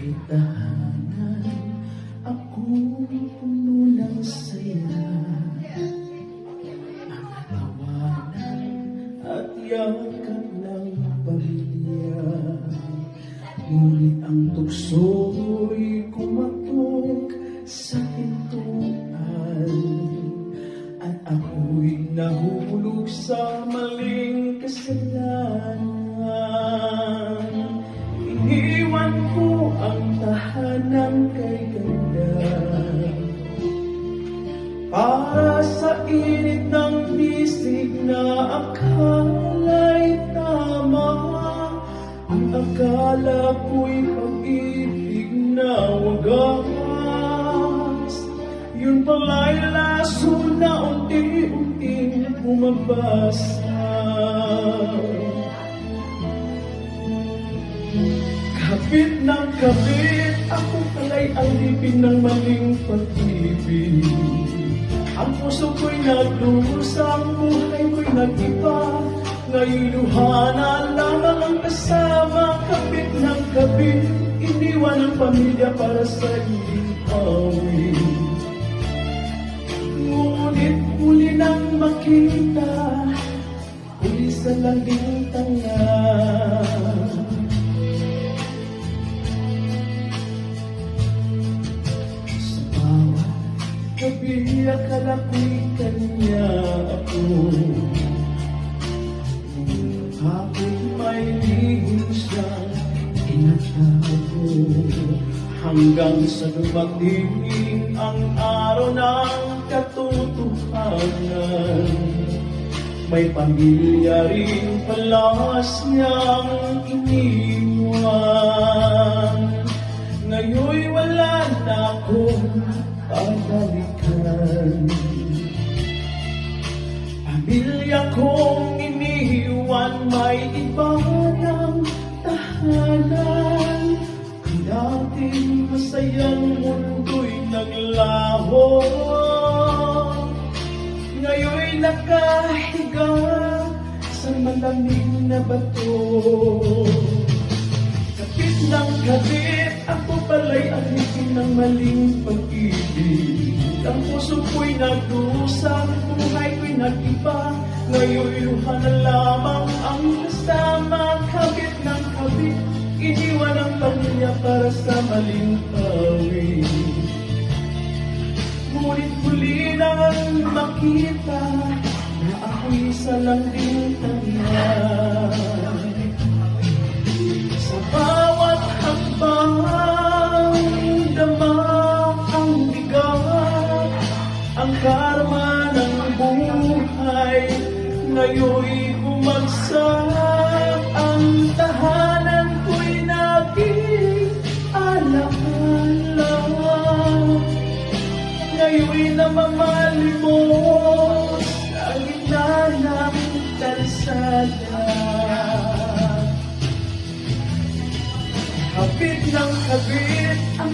Kahit tahanan, ako'y puno ng saya. Mga tawanan at yakap ng pamilya. Ngunit ang tukso'y kumatok sa pintuan, at ako'y nahulog sa maling kasalanan. Iniwan ko ang tahanan kay ganda para sa init ng bisig na akala'y tama. Ang akala ko'y pag-ibig na wagas, yun pala'y laso na unti-unting bumabasa. Kapit ng kapit, ako pala'y alipin ng maling pag-ibig. Ang puso ko'y nagdusa, ang buhay ko'y nag-iba. Ngayon'y luha na lamang ang kasama. Kapit ng kapit, iniwan ang pamilya para sa iling awit. Ngunit huli nang makita, huli sa langing tanga. Gabi akala ko'y kanya ako, kapit may lihim siyang tinatago. Hanggang sa dumating ang araw ng katotohanan, may pamilya rin pala siyang iniwan. Ngayon'y wala na akong pabalikan. Pamilya kong iniwan, may iba ng tahanan. Ang dating masayang mundo'y naglaho, ngayon'y nakahiga sa malamig na bato. Kapit ng kapit, ako pala'y alipin ng maling pag-ibig. Ang puso ko'y nagdusa, buhay ko'y nag-iba. Ngayon'y luha na lamang ang kasama. Kapit ng kapit, iniwan ang pamilya para sa maling awit. Ngunit huli nang makita na ako'y sa langing tanga. Sa bawat hakbang dama ang bigat, ang karma ng buhay ngayon'y bumagsak. Ang tahanan ko'y naging alaala, ngayon'y namamalimos sa gitna ng kalsada. Kapit ng kapit, ang